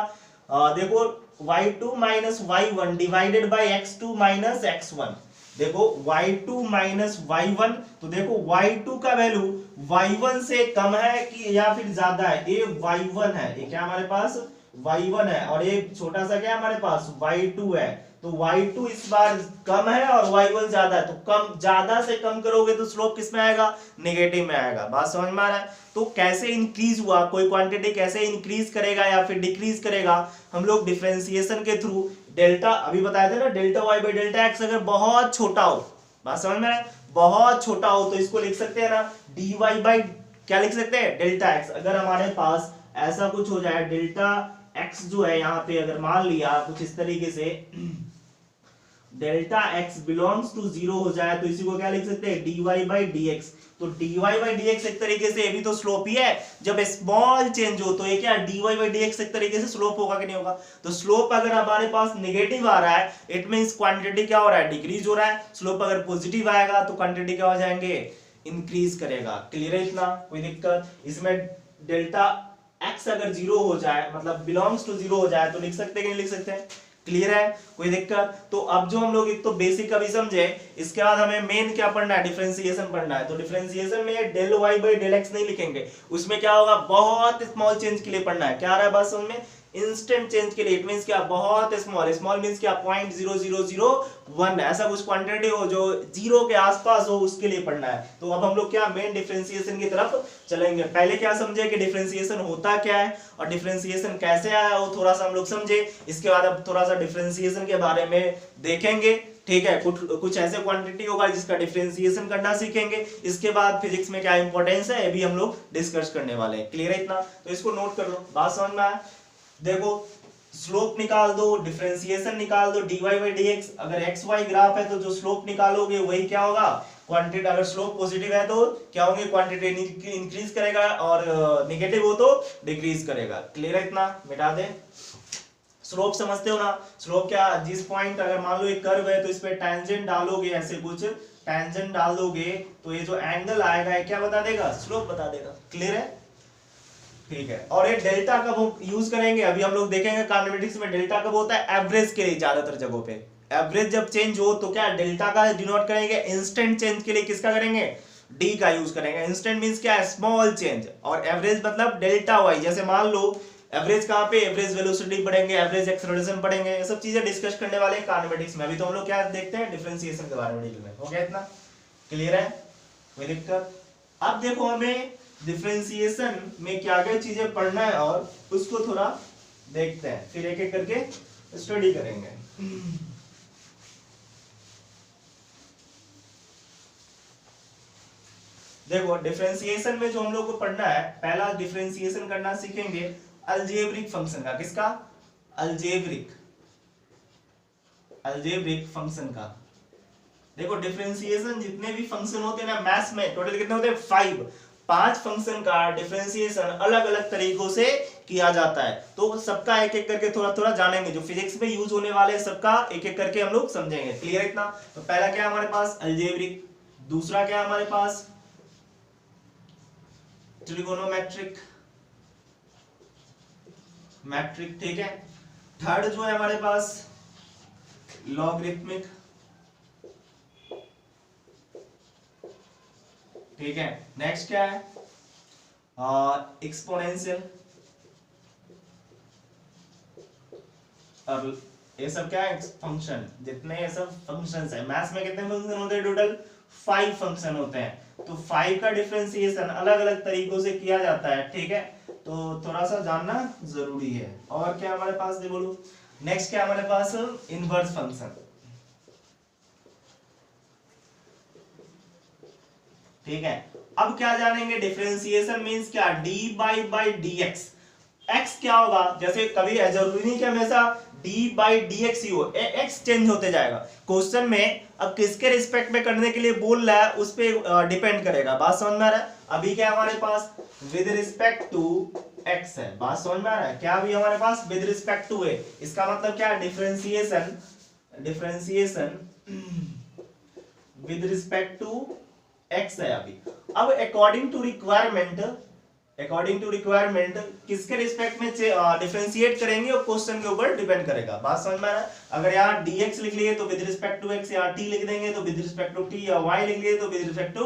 देखो y2 minus y1 divided by x2 minus x1। देखो y2 माइनस y1, तो देखो y2 का वैल्यू y1 से कम है कि या फिर ज्यादा है? ये y1 है, ये क्या हमारे पास y1 है, और ये छोटा सा क्या हमारे पास y2 है। तो y2 इस बार कम है और y1 ज्यादा है, तो कम, ज्यादा से कम करोगे तो स्लोप किस में आएगा? नेगेटिव में आएगा। बात समझ में आ रहा है? तो कैसे इंक्रीज हुआ, कोई क्वांटिटी कैसे इंक्रीज करेगा या फिर डिक्रीज करेगा? हम लोग डिफरेंशिएशन के थ्रू, डेल्टा अभी बताए थे ना, delta y by delta x अगर बहुत छोटा हो, बात समझ में आ रहा है? बहुत छोटा हो तो इसको लिख सकते हैं ना dy बाई, क्या लिख सकते हैं? Delta x। अगर हमारे पास ऐसा कुछ हो जाए, डेल्टा x जो है यहाँ पे अगर मान लिया कुछ इस तरीके से, डेल्टा x बिलोंग्स टू 0 हो जाए तो इसी को क्या लिख सकते हैं? dy by dx। तो dy बाई dx एक तरीके से ये भी तो स्लोप ही है। जब स्मॉल चेंज हो तो ये क्या, dy बाई dx एक तरीके से स्लोप होगा कि नहीं होगा? तो स्लोप अगर हमारे पास नेगेटिव आ रहा है इट मींस क्वांटिटी क्या हो रहा है? डिक्रीज हो रहा है। स्लोप अगर पॉजिटिव आएगा तो क्वांटिटी क्या हो जाएंगे? इंक्रीज करेगा। क्लियर है इतना? कोई दिक्कत? इसमें डेल्टा x अगर 0 हो जाए, मतलब बिलोंग्स टू 0 हो जाए तो लिख सकते हैं कि नहीं लिख सकते हैं? क्लियर है? कोई दिक्कत? तो अब जो हम लोग एक तो बेसिक अभी समझे, इसके बाद हमें मेन क्या पढ़ना है? डिफरेंशिएशन पढ़ना है। तो डिफरेंशिएशन में del y by del x नहीं लिखेंगे, उसमें क्या होगा? बहुत स्मॉल चेंज के लिए पढ़ना है। क्या आ रहा है बात समझ में? इंस्टेंट चेंज के लिए। इट मींस क्या? बहुत स्मॉल। स्मॉल मींस क्या? 0.0001, ऐसा कुछ क्वांटिटी हो जो जीरो के आसपास हो, उसके लिए पढ़ना है। तो अब हम लोग क्या मेन डिफरेंशिएशन की तरफ चलेंगे। पहले क्या समझे कि डिफरेंशिएशन होता क्या है और डिफरेंशिएशन कैसे आया वो थोड़ा सा हम लोग समझे। इसके बाद अब थोड़ा सा डिफरेंशिएशन के बारे में देखेंगे। ठीक है, कुछ ऐसे क्वांटिटी होगा जिसका डिफरेंशिएशन करना सीखेंगे। इसके बाद फिजिक्स में क्या इंपॉर्टेंस है ये भी हम लोग डिस्कस करने वाले हैं। क्लियर है इतना? तो इसको नोट कर लो। बात समझ में आया? देखो स्लोप निकाल दो, डिफरेंशिएशन निकाल दो, dy बाई dx। अगर xy ग्राफ है तो जो स्लोप निकालोगे वही क्या होगा? क्वांटिटी। अगर स्लोप पॉजिटिव है तो क्या होंगे? क्वांटिटी इंक्रीज करेगा और नेगेटिव हो तो डिक्रीज करेगा। क्लियर है इतना? मिटा दे। स्लोप समझते हो ना? स्लोप क्या, जिस पॉइंट अगर मान लो एक कर्व है तो इस पे टेंजेंट डालोगे, ऐसे कुछ टेंजेंट डाल दोगे तो ये जो एंगल आएगा ये क्या बता देगा? स्लोप बता देगा। क्लियर है? ठीक है। और ये डेल्टा कब यूज करेंगे अभी हम लोग देखेंगे। काइनेमेटिक्स में डेल्टा कब होता है? एवरेज के लिए ज्यादातर जगहों पे। एवरेज जब चेंज हो तो क्या डेल्टा का डिनोट करेंगे। इंस्टेंट चेंज के लिए किसका करेंगे? डी का यूज करेंगे। इंस्टेंट मींस क्या है? Small change. और एवरेज मतलब डेल्टा वाई। जैसे मान लो एवरेज कहां पे? एवरेज वेलोसिटी पढ़ेंगे, एवरेज एक्सेलरेशन पढ़ेंगे, ये सब चीजें डिस्कस करने वाले हैं काइनेमेटिक्स में। अभी तो हम लोग क्या देखते हैं? डिफरेंशिएशन के बारे में डिटेल में। हो गया इतना? क्लियर है? कोई दिक्कत? अब देखो हमें डिफरेंशिएशन में क्या क्या चीजें पढ़ना है और उसको थोड़ा देखते हैं, फिर एक एक करके स्टडी करेंगे। देखो डिफरेंशिएशन में जो हम लोग को पढ़ना है, पहला डिफरेंशिएशन करना सीखेंगे अलजेब्रिक फंक्शन का। किसका? अलजेब्रिक फंक्शन का। देखो डिफरेंशिएशन जितने भी फंक्शन होते हैं ना मैथ्स में, टोटल कितने होते हैं? 5 फंक्शन का डिफरेंशिएशन अलग अलग तरीकों से किया जाता है। तो सबका एक एक करके थोड़ा थोड़ा जानेंगे। जो फिजिक्स में यूज होने वाले सबका एक एक करके हम लोग समझेंगे। क्लियर है इतना? तो पहला क्या है हमारे पास? अलजेब्रिक। दूसरा क्या है हमारे पास? Trigonometric matric. ठीक है। थर्ड जो है हमारे पास लॉगरिथमिक। ठीक है। नेक्स्ट क्या है? एक्सपोनेंशियल। और ये सब क्या है फंक्शन, जितने ये सब फंक्शंस है, मैथ्स में कितने फंक्शन होते हैं टोटल 5 फंक्शन होते हैं। तो 5 का डिफरेंशिएशन अलग अलग तरीकों से किया जाता है, ठीक है, तो थोड़ा सा जानना जरूरी है। और क्या हमारे पास दे बोलो, नेक्स्ट क्या हमारे पास इनवर्स फंक्शन, ठीक है। अब क्या जानेंगे, डिफरेंशिएशन मींस क्या, D by d x, x क्या होगा, जैसे कभी जरूरी नहीं कि हमेशा डी बाई डी एक्स ही हो, एक्स चेंज होते जाएगा क्वेश्चन में। अब किसके रिस्पेक्ट में करने के लिए बोल रहा है उस पर डिपेंड करेगा, बात समझ में आ रहा है। अभी क्या हमारे पास विद रिस्पेक्ट टू एक्स है, बात समझ में आ रहा है, क्या अभी हमारे पास विद रिस्पेक्ट टू है, इसका मतलब क्या है differentiation, differentiation with respect to x है अभी। अब according to requirement, according to requirement किसके रिस्पेक्ट में डिफरेंशिएट करेंगे और क्वेश्चन के ऊपर डिपेंड करेगा, बात समझ में आ रहा है। अगर यहाँ dx लिख लिए तो विद रिस्पेक्ट टू x, यहाँ t लिख देंगे तो विद रिस्पेक्ट टू t, या y लिख लिए तो विद रिस्पेक्ट टू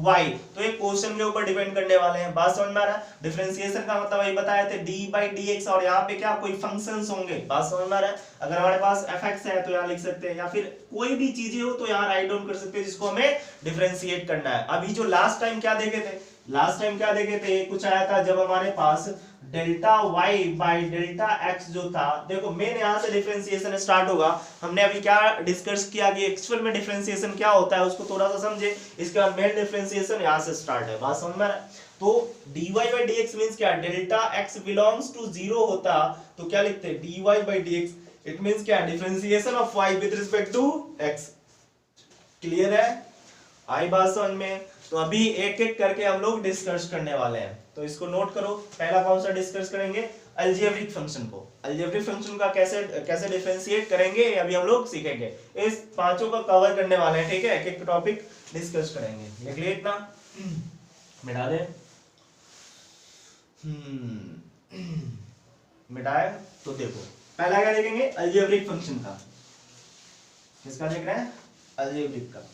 y, तो ये क्वेश्चन के ऊपर डिपेंड करने वाले हैं, बात समझ में आ रहा है। डिफरेंशिएशन का मतलब वही बताए थे d बाई dx, और यहाँ पे क्या कोई फंक्शंस होंगे, बात समझ में आ रहा है। अगर हमारे पास fx है तो यहाँ लिख सकते हैं, या फिर कोई भी चीजें हो तो यहाँ राइट डाउन कर सकते हैं जिसको हमें डिफरेंशिएट करना है। अभी जो लास्ट टाइम क्या देखे थे, लास्ट टाइम क्या देखे थे, कुछ आया था जब हमारे पास delta y by delta x जो था, देखो मेन यहाँ से डिफरेंशिएशन स्टार्ट होगा। हमने अभी क्या डिस्कस किया कि एक्चुअल में डिफरेंशिएशन क्या होता है उसको थोड़ा सा समझे, इसके बाद मेन डिफरेंशिएशन यहाँ से स्टार्ट है, बात समझ में आ रहा है। तो dy बाई dx मींस क्या, डेल्टा x बिलोंग्स टू 0 होता तो क्या लिखते हैं dy by dx, it means क्या, differentiation of y with respect to x। Clear है, आई बात समझ में। तो अभी एक एक करके हम लोग डिस्कस करने वाले हैं, तो इसको नोट करो। पहला कौन सा डिस्कस करेंगे, अलजेब्रिक फंक्शन को। अलजेब्रिक फंक्शन का कैसे डिफरेंशिएट करेंगे अभी हम लोग सीखेंगे। इस पांचों को कवर करने वाले हैं, ठीक है, एक एक टॉपिक डिस्कस करेंगे। लिख लिए इतना, मिटा दे, मिटाए। तो देखो पहला क्या देखेंगे, अलजेब्रिक फंक्शन का। किसका देख रहे हैं, अलजेब्रिक का।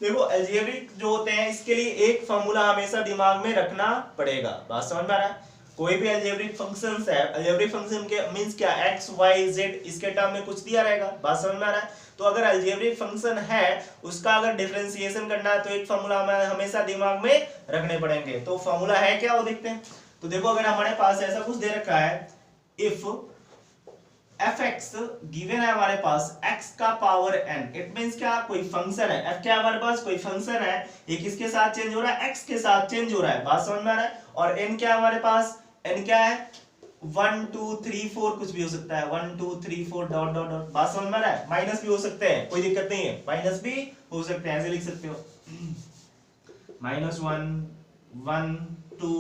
देखो अलजेब्रिक जो होते हैं इसके लिए एक फॉर्मूला हमेशा दिमाग में रखना पड़ेगा, बात समझ में आ रहा है। कोई भी अलजेब्रिक फंक्शंस है, अलजेब्रिक फंक्शन के मींस क्या, x y z, इसके टर्म में कुछ दिया रहेगा, बात समझ में आ रहा है। तो अगर अलजेब्रिक फंक्शन है उसका अगर डिफरेंशिएशन करना है तो एक फॉर्मूला हमें हमेशा दिमाग में रखने पड़ेंगे। तो फॉर्मूला है क्या वो देखते हैं। तो देखो अगर हमारे पास ऐसा कुछ दे रखा है, इफ fx गिवन है हमारे पास x का पावर n, इट मींस क्या, कोई फंक्शन है f, क्या हमारे पास कोई फंक्शन है, ये किसके साथ चेंज हो रहा है, x के साथ चेंज हो रहा है, बात समझ में आ रहा है। और n क्या हमारे पास, n क्या है 1 2 3 4, कुछ भी हो सकता है 1 2 3 4 डॉट डॉट डॉट, बात समझ में आ रहा है। माइनस भी हो सकते हैं, कोई दिक्कत नहीं है, माइनस भी हो सकते हैं, ऐसे लिख सकते हो -1 1 2,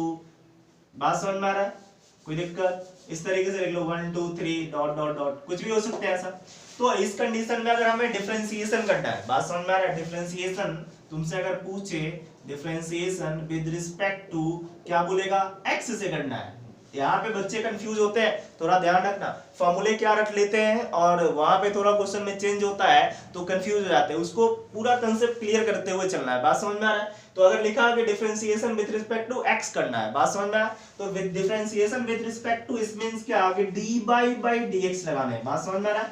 बात समझ में आ रहा है, कोई दिक्कत, इस तरीके से लिख लो 1 2 3 डॉट डॉट डॉट, कुछ भी हो सकते हैं ऐसा। तो इस कंडीशन में अगर हमें डिफरेंशिएशन करना है, बात समझ में आ रहा है, डिफरेंशिएशन तुमसे अगर पूछे डिफरेंशिएशन विद रिस्पेक्ट टू, क्या बोलेगा, x से करना है। यहाँ पे बच्चे कंफ्यूज होते हैं, थोड़ा ध्यान रखना, फॉर्मूले क्या रख लेते हैं और वहां पे थोड़ा क्वेश्चन में चेंज होता है तो कंफ्यूज हो जाते हैं, उसको पूरा कंसेप्ट क्लियर करते हुए चलना है, बात समझ में आ रहा है। तो अगर लिखा है कि differentiation with respect to x करना है, बात समझ में आ, तो with differentiation with respect to इस मींस क्या, आगे dy बाई dx लगाना है, बात समझ में आ रहा है,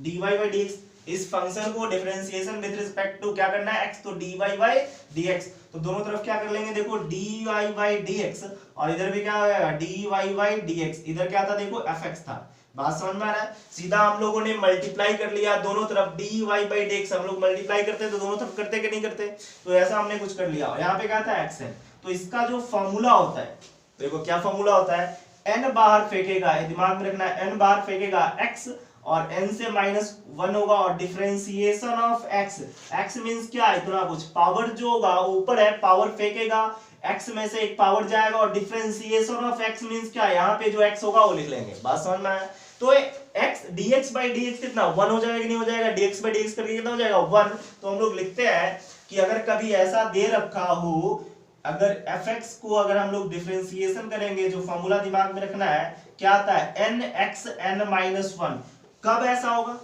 dy बाई dx। इस फंक्शन को डिफरेंशिएशन विद रिस्पेक्ट टू क्या करना है, x, तो dy बाई dx। तो दोनों तरफ क्या कर लेंगे, देखो dy बाई dx, और इधर भी क्या होगा dy बाई dx, इधर क्या था देखो fx था, बात समझ में आ रहा है। सीधा हम लोगों ने मल्टीप्लाई कर लिया दोनों तरफ, dy बाई dx हम लोग मल्टीप्लाई करते हैं तो दोनों तरफ करते कि नहीं करते, तो ऐसा हमने कुछ कर लिया। यहाँ पे क्या था x है, तो इसका जो फॉर्मूला होता है, देखो क्या फॉर्मूला होता है, n बाहर फेंकेगा, दिमाग में रखना है, n बाहर फेंकेगा x, और n से -1 होगा, और differentiation of x, x means क्या, इतना कुछ, पावर जो होगा ऊपर है, पावर फेंकेगा, x में से एक पावर जाएगा, और डिफरेंशिएशन ऑफ x मींस क्या, यहाँ पे जो x होगा वो लिख लेंगे, बात समझ में आया। तो x dx बाई dx कितना 1 हो जाएगा कि नहीं हो जाएगा, dx बाई dx करके कितना हो जाएगा 1। तो हम लोग लिखते हैं कि अगर कभी ऐसा दे रखा हो, अगर fx को अगर हम लोग डिफरेंशिएशन करेंगे, जो फॉर्मूला दिमाग में रखना है क्या आता है, nxn -1। कब ऐसा होगा,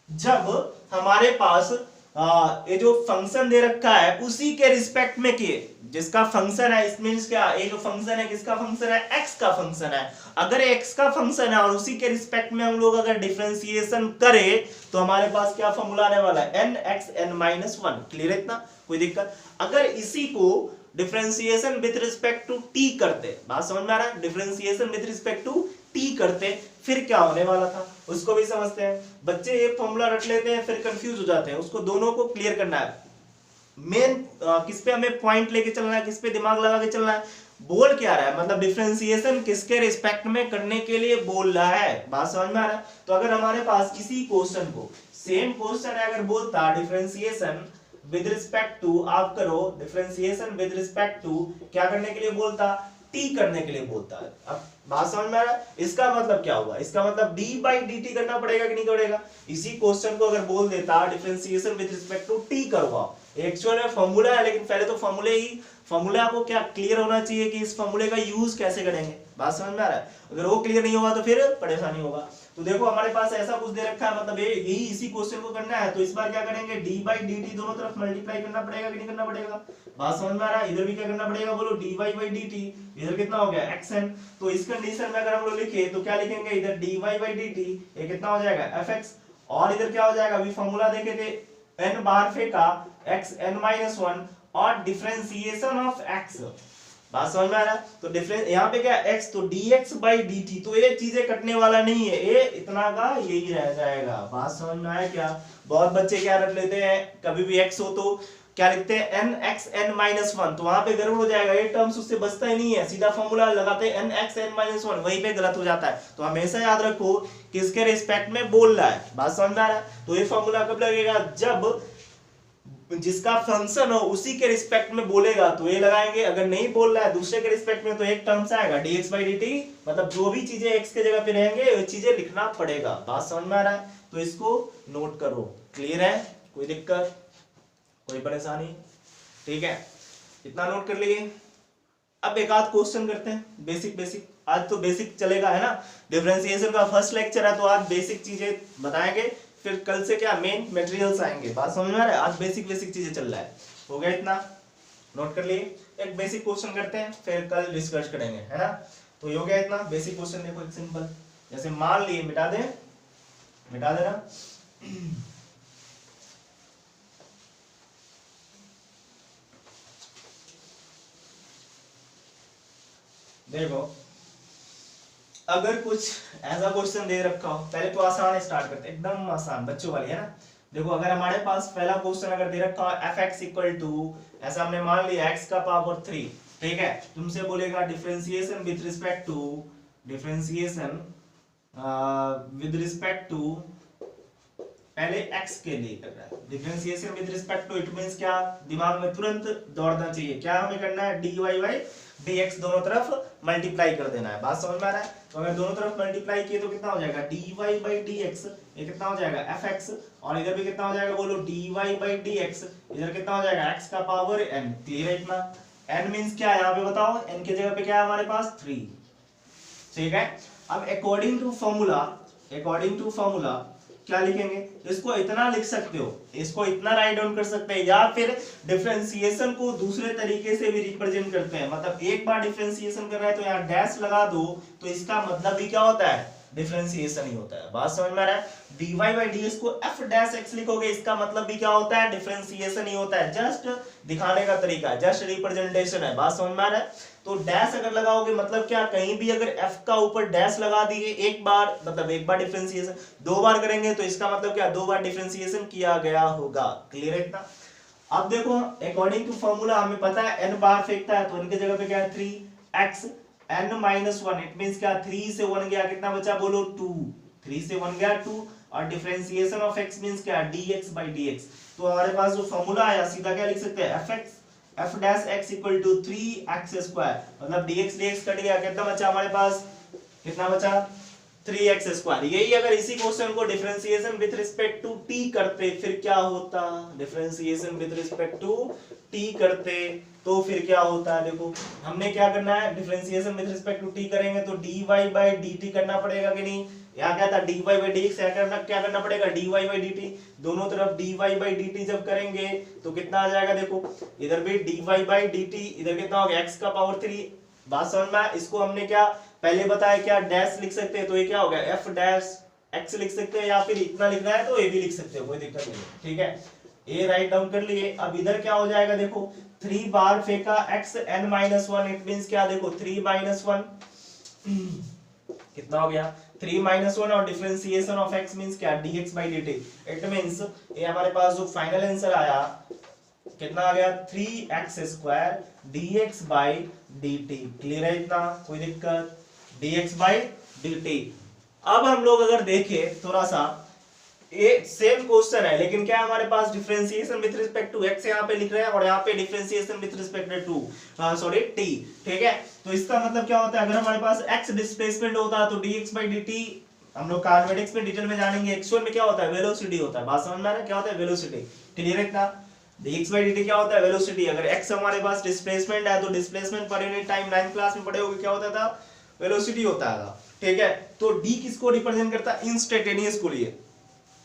जब हमारे पास ये जो फंक्शन दे रखा है उसी के रिस्पेक्ट में किए, जिसका फंक्शन है, इट मींस क्या, ये जो फंक्शन है किसका फंक्शन है, एक्स का फंक्शन है। अगर एक्स का फंक्शन है और उसी के रिस्पेक्ट में हम लोग अगर डिफरेंशिएशन करें तो हमारे पास क्या फॉर्मूला आने वाला है, n x n minus one. Clear है इतना, कोई दिक्कत? अगर इसी को differentiation with respect to t करते, बात समझ में आ रहा है, differentiation with respect to t करते फिर क्या होने वाला था उसको भी समझते हैं। बच्चे एक फॉर्मूला रट लेते हैं फिर कंफ्यूज हो जाते हैं, उसको दोनों को क्लियर करना है। मेन किस पे हमें पॉइंट लेके चलना है, किस पे दिमाग लगा के चलना है, बोल क्या रहा है, मतलब डिफरेंशिएशन किसके रिस्पेक्ट में करने के लिए बोल रहा है, बात समझ में आ रहा है। तो अगर हमारे पास किसी क्वेश्चन को, सेम क्वेश्चन है, अगर बोलता डिफरेंशिएशन विद रिस्पेक्ट टू, आप करो डिफरेंशिएशन विद रिस्पेक्ट टू, क्या करने के लिए बोलता, टी करने के लिए बोलता है। अब बात समझ में आ रहा है, इसका मतलब क्या हुआ, इसका मतलब डी बाई डी टी करना पड़ेगा कि नहीं पड़ेगा। इसी क्वेश्चन को अगर बोल देता differentiation with respect to t करवाओ, एक्चुअल में फॉर्मूला है, लेकिन पहले तो फॉर्मूले आपको क्या क्लियर होना चाहिए कि इस फॉर्मूले का यूज कैसे करेंगे, बात समझ में आ रहा है। अगर वो क्लियर नहीं होगा तो फिर परेशानी होगा। तो देखो हमारे पास ऐसा कुछ दे रखा है, मतलब यही इसी क्वेश्चन को करना है, तो इस बार क्या करेंगे, डी बाई डी टी दोनों तरफ मल्टीप्लाई करना पड़ेगा कि नहीं करना पड़ेगा, बात समझ में आ रहा है। इधर भी क्या करना पड़ेगा, बोलो d y by d t, इधर कितना हो गया एक्स एन। तो इस कंडीशन में अगर हम लोग लिखे तो क्या लिखेंगे, इधर d y by d t, ये कितना हो जाएगा एफ एक्स, और इधर क्या हो जाएगा, अभी फॉर्मूला देखे थे, एन बाहर फेंका, एक्स एन माइनस वन, और डिफरेंशिएशन ऑफ एक्स, बात समझ में आ रहा है। तो डिफरेंस यहाँ पे क्या x, तो dx बाई dt, तो ये चीजें कटने वाला नहीं है, ये इतना का यही रह जाएगा, बात समझ में आया क्या। बहुत बच्चे क्या रख लेते हैं, कभी भी x हो तो क्या लिखते हैं n x n minus one, तो वहां पे गड़बड़ हो जाएगा, ये टर्म्स उससे बचता ही नहीं है, सीधा फॉर्मूला लगाते हैं n x n minus one, वहीं पे गलत हो जाता है। तो हमेशा याद रखो किसके रिस्पेक्ट में बोल रहा है, बात समझ में आ रहा है। तो ये फॉर्मूला कब लगेगा, जब जिसका फंक्शन हो उसी के रिस्पेक्ट में बोलेगा तो ये लगाएंगे, अगर नहीं बोल रहा है दूसरे के रिस्पेक्ट में तो एक टर्म से आएगा dx by dt, मतलब जो भी चीजें x के जगह पे रहेंगे वो चीजें लिखना पड़ेगा, बात समझ में आ रहा है। तो इसको नोट करो, क्लियर है, कोई दिक्कत, कोई परेशानी, ठीक है, इतना नोट कर लिए। अब एक आध क्वेश्चन करते हैं, बेसिक, आज तो बेसिक चलेगा है ना, डिफरेंशिएशन का फर्स्ट लेक्चर है तो आज बेसिक चीजें बताएंगे, फिर कल से क्या मेन मटेरियल्स आएंगे, बात समझ में आ रहा है। आज बेसिक चीजें चल रहा है, हो गया इतना, नोट कर लिए। एक बेसिक क्वेश्चन करते हैं फिर कल डिस्कस करेंगे, है ना। तो हो गया इतना बेसिक क्वेश्चन, देखो एक सिंपल, जैसे मान लिए, मिटा देना देखो अगर कुछ ऐसा क्वेश्चन दे रखा हो, पहले तो आसान स्टार्ट करते हैं, एकदम आसान बच्चों वाली, है ना। देखो अगर हमारे पास पहला क्वेश्चन अगर दे रखा हो एफ एक्स इक्वल टू, ऐसा हमने मान लिया एक्स का पावर 3, ठीक है, तुमसे बोलेगा डिफरेंशिएशन विद रिस्पेक्ट टू पहले x के लिए कर रहा है, differentiation with respect to, it means क्या, दिमाग में तुरंत दौड़ना चाहिए, क्या हमें करना है, dy बाई dx दोनों तरफ मल्टीप्लाई कर देना है, बात समझ में आ रहा है। तो अगर दोनों तरफ मल्टीप्लाई किए तो कितना हो जाएगा, dy बाई dx, ये कितना हो जाएगा fx, और इधर भी कितना हो जाएगा, बोलो dy बाई dx, इधर कितना हो जाएगा x का पावर n, क्लियर है इतना। n मींस क्या है यहाँ पे बताओ, n के जगह पे क्या है हमारे पास 3, ठीक है। अब अकॉर्डिंग टू फॉर्मूला क्या लिखेंगे, इसको इतना लिख सकते हो, इसको इतना राइट डाउन कर सकते हैं, या फिर डिफरेंशिएशन को दूसरे तरीके से भी रिप्रेजेंट करते हैं, मतलब एक बार डिफरेंशिएशन कर रहा है तो यहाँ डैश लगा दो, तो इसका मतलब भी क्या होता है, डिफरेंशिएशन ही होता है, बात समझ में आ रहा है। dy बाई ds को f डैश x लिखोगे, इसका मतलब भी क्या होता है, डिफरेंशिएशन ही होता है, जस्ट दिखाने का तरीका है, जस्ट रिप्रेजेंटेशन है, बात समझ में आ रहा है। तो डैश अगर लगाओगे मतलब क्या, कहीं भी अगर f का ऊपर डैश लगा दिए एक बार, मतलब एक बार डिफरेंशिएशन, दो बार करेंगे तो इसका मतलब क्या, दो बार डिफरेंशिएशन किया गया होगा, क्लियर है इतना। अब देखो अकॉर्डिंग टू फॉर्मूला हमें पता है n बार फेंकता है तो n की जगह पे क्या है 3x n minus 1, it means क्या, 3 से 1 गया, कितना बचा बोलो 2, 3 से 1 गया 2, और डिफरेंशिएशन ऑफ x मींस क्या, dx बाई dx। तो हमारे पास जो फॉर्मूला आया सीधा क्या लिख सकते हैं, f dash x equal to 3x square, मतलब dx कट गया, कितना बचा हमारे पास, कितना बचा 3x स्क्वायर। यही अगर इसी क्वेश्चन को differentiation with respect to t करते फिर क्या होता, differentiation with respect to t करते तो फिर क्या होता है, देखो हमने क्या करना है, differentiation with respect to t करेंगे तो dy बाई dt करना पड़ेगा कि नहीं, यहाँ क्या था dy बाई डी एक्स, क्या करना पड़ेगा dy बाई डी टी, दोनों तरफ dy बाई डी टी जब करेंगे तो कितना आ जाएगा, देखो इधर भी dy बाई डी टी, इधर कितना हो गया x का पावर 3। बात समझ में, इसको हमने क्या पहले बताया, क्या डैश लिख सकते हैं, तो ये क्या हो गया f डैश x लिख सकते हैं, या फिर इतना लिखना है तो ये भी लिख सकते हो, कोई दिक्कत नहीं है, ठीक है। ये राइट डाउन कर लिए। अब इधर क्या हो जाएगा, देखो 3 बार फेंका x n minus 1, it means क्या, देखो 3 माइनस 1 कितना हो गया 3 माइनस 1, और डिफरेंशिएशन ऑफ x मींस क्या dx by dt। It means ये हमारे पास जो फाइनल आंसर आया कितना आ गया 3x square dx by dt। Clear है इतना, कोई दिक्कत, dx बाई dt। अब हम लोग अगर देखें थोड़ा सा, ये सेम क्वेश्चन है लेकिन क्या हमारे पास differentiation with respect to x यहाँ पे लिख रहे हैं और यहाँ पे differentiation with respect to sorry t, ठीक है। तो इसका मतलब क्या होता है, अगर हमारे पास x डिस्प्लेसमेंट होता है तो dx by dt, हम लोग काइनेमेटिक्स में डिटेल में जानेंगे, एक्चुअल में क्या होता है वेलोसिटी होता है। बात समझ में आ रहा है, क्या होता है वेलोसिटी, क्लियर है इतना। dx by dt क्या होता है वेलोसिटी। अगर x हमारे पास डिस्प्लेसमेंट है तो displacement per unit time 9th class में पढ़े होगे, क्या होता था वेलोसिटी होता है, ठीक है। तो d किसको रिप्रेजेंट करता है, इंस्टेंटेनियस को लिए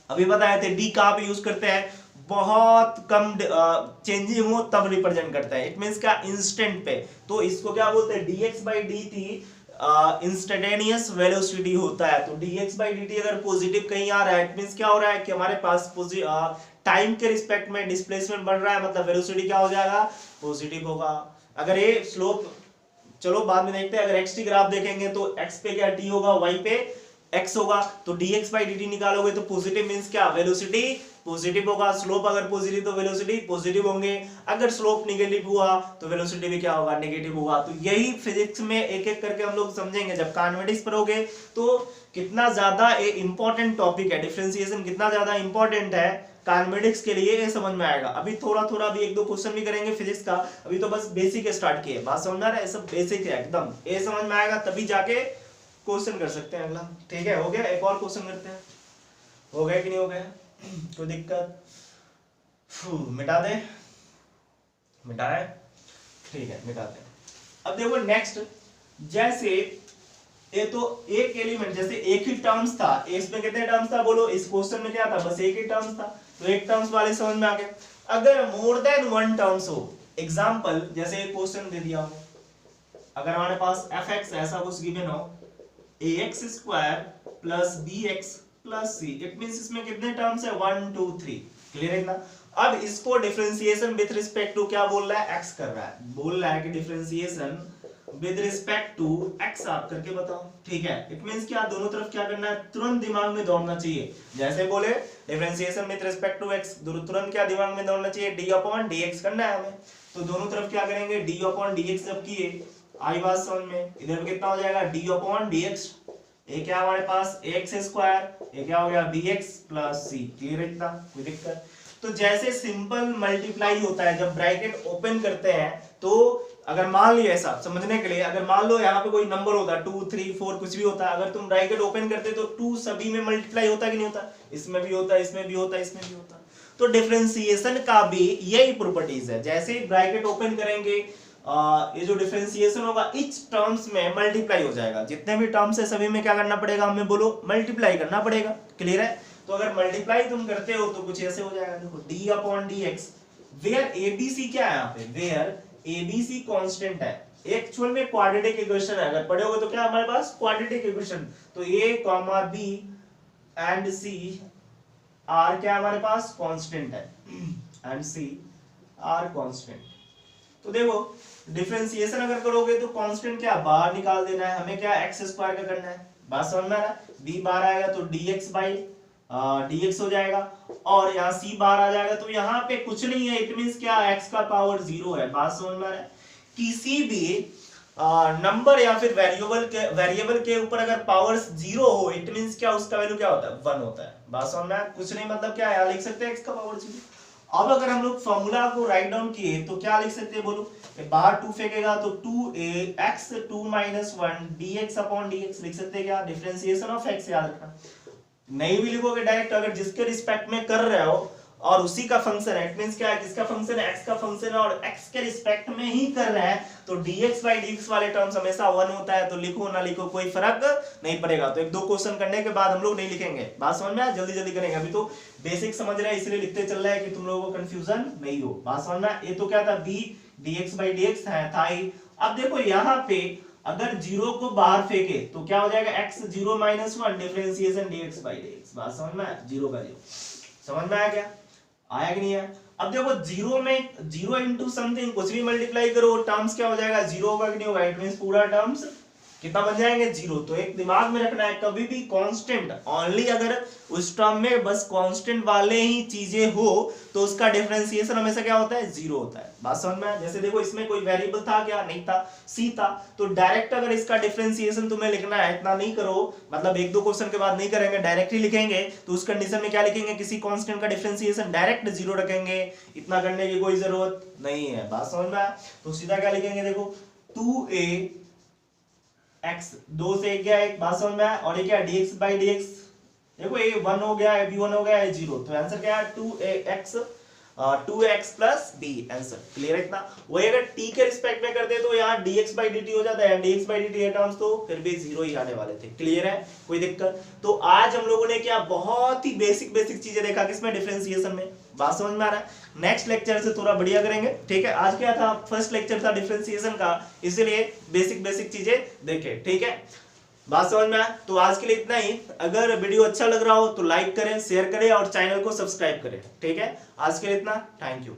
अभी बताए थे। डी कहाँ पे यूज करते हैं, बहुत कम चेंजिंग हो तब रिप्रेजेंट करता है, इट मींस क्या इंस्टेंट पे। तो इसको क्या बोलते हैं dx by dt instantaneous velocity होता है। तो dx बाई dt अगर पॉजिटिव कहीं आ रहा है इट मींस क्या हो रहा है कि हमारे पास टाइम के रिस्पेक्ट में डिस्प्लेसमेंट बढ़ रहा है, मतलब वेलोसिटी क्या हो जाएगा पॉजिटिव होगा। अगर ये स्लोप, चलो बाद में देखते हैं, अगर x ग्राफ देखेंगे तो x पे क्या t होगा, y पे x होगा, तो dx बाई dt निकालोगे तो पॉजिटिव मींस क्या वेलोसिटी पॉजिटिव होगा। स्लोप अगर पॉजिटिव तो वेलोसिटी पॉजिटिव होंगे, अगर स्लोप नेगेटिव हुआ तो वेलोसिटी भी क्या होगा नेगेटिव होगा। तो यही फिजिक्स में एक एक करके हम लोग समझेंगे। जब काइनेमेटिक्स पढ़ोगे तो कितना ज्यादा ये इंपॉर्टेंट टॉपिक है, डिफरेंशिएशन कितना ज्यादा इंपॉर्टेंट है काइनेमेटिक्स के लिए, ये समझ में आएगा। अभी थोड़ा थोड़ा भी एक दो क्वेश्चन भी करेंगे फिजिक्स का, अभी तो बस बेसिक स्टार्ट किए, बात समझ आ रहा है, सब बेसिक है एकदम, ये समझ में आएगा तभी जाके क्वेश्चन कर सकते हैं अगला, ठीक है। हो गया, एक और क्वेश्चन करते हैं, हो गया कि नहीं हो गया, कोई दिक्कत, मिटा दे, मिटाए, ठीक है मिटाते हैं। अब देखो नेक्स्ट, जैसे ये तो एक एलिमेंट, जैसे एक ही टर्म्स था, इसमें कितने टर्म्स था बोलो, इस क्वेश्चन में क्या था बस एक ही टर्म्स था, तो एक टर्म्स वाले समझ में आ गए। अगर मोर देन वन टर्म्स हो, एग्जांपल जैसे एक क्वेश्चन दे दिया हो, अगर हमारे पास fx ऐसा कुछ गिवन हो ax square plus bx plus c, it means इसमें कितने टर्म्स है 1 2 3, क्लियर है ना। अब इसको डिफरेंशिएशन विद रिस्पेक्ट टू क्या बोल रहा है x कर रहा है, बोल रहा है कि differentiation with respect to x आप करके बताओ, ठीक है। इट मींस क्या दोनों तरफ क्या करना है, तुरंत दिमाग में दौड़ना चाहिए। जैसे बोले differentiation with respect to x, तुरंत क्या दिमाग में दौड़ना चाहिए d अपॉन dx करना है हमें। तो दोनों तरफ क्या करेंगे d अपॉन dx जब किए, आई बात समझ में, इधर कितना हो जाएगा d अपॉन dx, ये क्या हमारे पास ax स्क्वायर, ये क्या हो गया bx प्लस c, क्लियर है इतना, कोई दिक्कत। तो जैसे सिंपल मल्टीप्लाई होता है जब ब्रैकेट ओपन करते हैं, तो अगर मान लो ऐसा समझने के लिए, अगर मान लो यहाँ पे कोई नंबर होता 2 3 4 कुछ भी होता, अगर तुम ब्रैकेट ओपन करते तो 2 सभी में मल्टीप्लाई होता कि नहीं होता, इसमें भी होता, इसमें भी होता, इसमें भी होता। तो डिफरेंशिएशन का भी यही प्रॉपर्टीज है, जैसे ही ब्रैकेट ओपन करेंगे ये जो डिफरेंशिएशन होगा इच टर्म्स में मल्टीप्लाई हो जाएगा, जितने भी टर्म्स है सभी में क्या करना पड़ेगा हमें बोलो मल्टीप्लाई करना पड़ेगा, क्लियर है। तो अगर मल्टीप्लाई तुम करते हो तो कुछ ऐसे हो जाएगा, देखो d upon dx, where abc क्या है यहाँ पे, वेयर abc कांस्टेंट है, एक्चुअल में क्वाड्रेटिक इक्वेशन है, अगर पढ़े होगे तो क्या हमारे पास क्वाड्रेटिक इक्वेशन, तो a, b and c are क्या हमारे पास कांस्टेंट है, एंड c आर कांस्टेंट। तो देखो डिफरेंशिएशन अगर करोगे तो कांस्टेंट क्या बाहर निकाल देना है, हमें क्या x स्क्वायर का करना है, बात समझ में आ रहा है। b बाहर आएगा तो dx बाई dx हो जाएगा, और यहाँ c बाहर आ जाएगा, तो यहाँ पे कुछ नहीं है, इट मींस क्या x का पावर 0 है, बात समझ में आ रहा है। किसी भी नंबर या फिर वेरिएबल के ऊपर अगर पावर 0 हो इट मींस क्या उसका वैल्यू क्या होता है 1 होता है, बात समझ में, कुछ नहीं मतलब क्या है, लिख सकते हैं x का पावर 0। अब अगर हम लोग फॉर्मूला को राइट डाउन किए तो क्या लिख सकते हैं बोलो, बाहर 2 फेंकेगा तो 2x 2 minus 1 dx upon dx लिख सकते हैं क्या, डिफरेंशिएशन ऑफ x याद रखना। नहीं भी लिखोगे डायरेक्ट, अगर जिसके रिस्पेक्ट में कर रहे हो और उसी का फंक्शन है, इट मींस क्या है, किसका फंक्शन है, x का फंक्शन है और x के रिस्पेक्ट में ही कर रहा है, तो dx/dx वाले टर्म्स हमेशा 1 होता है, तो लिखो ना लिखो कोई फर्क नहीं पड़ेगा। तो एक दो क्वेश्चन करने के बाद हम लोग नहीं लिखेंगे, बात समझ में आया, जल्दी जल्दी करेंगे, अभी तो बेसिक समझ रहे हैं इसलिए लिखते चल रहा है कि तुम लोगों को कंफ्यूजन नहीं हो, बात समझ में आया। ये तो क्या था, b dx/dx था ही। अब देखो यहाँ पे अगर 0 को बाहर फेंके तो क्या हो जाएगा, x 0 - 1 डिफरेंशिएशन dx/dx, बात समझ में आया, 0 का 0, समझ में आया क्या, आया कि नहीं आया। अब देखो 0 में 0 इंटू समथिंग कुछ भी मल्टीप्लाई करो, टर्म्स क्या हो जाएगा, 0 होगा कि नहीं होगा, इट मींस पूरा टर्म्स कितना बन जाएंगे, 0। तो एक दिमाग में रखना है, कभी भी कांस्टेंट ओनली अगर उस टर्म में बस कांस्टेंट वाले ही चीजें हो तो उसका डिफरेंशिएशन हमेशा क्या होता है, 0 होता है, बात समझ में आया। जैसे देखो इसमें कोई वेरिएबल था क्या, नहीं था, c था, तो डायरेक्ट अगर इसका डिफरेंशिएशन तुम्हें लिखना है, इतना नहीं करो, मतलब एक दो क्वेश्चन के बाद नहीं करेंगे, डायरेक्टली लिखेंगे, तो उस कंडीशन में क्या लिखेंगे, किसी कांस्टेंट का डिफरेंशिएशन डायरेक्ट 0 रखेंगे, इतना करने की कोई जरूरत नहीं है, बात समझ में आया। तो सीधा क्या लिखेंगे, देखो 2a x 2 से 1 गया 1, बात समझ में आया, और ये क्या dx/dx, देखो ये 1 हो गया है, b 1 हो गया है, 0, तो आंसर क्या है 2x plus b, answer clear है इतना। वही अगर t के रिस्पेक्ट में करते तो यहाँ dx/dt हो जाता है, dx/dt ये टर्म्स तो फिर भी 0 ही आने वाले थे, क्लियर है, कोई दिक्कत। तो आज हम लोगों ने क्या बहुत ही बेसिक चीजें देखा, किसमें, डिफरेंशिएशन में, बात समझ में आ रहा है। नेक्स्ट लेक्चर से थोड़ा बढ़िया करेंगे, ठीक है। आज क्या था, फर्स्ट लेक्चर था डिफरेंशिएशन का, इसलिए बेसिक चीजें देखे, ठीक है, बात समझ में आया। तो आज के लिए इतना ही, अगर वीडियो अच्छा लग रहा हो तो लाइक करें, शेयर करें और चैनल को सब्सक्राइब करें, ठीक है। आज के लिए इतना, थैंक यू।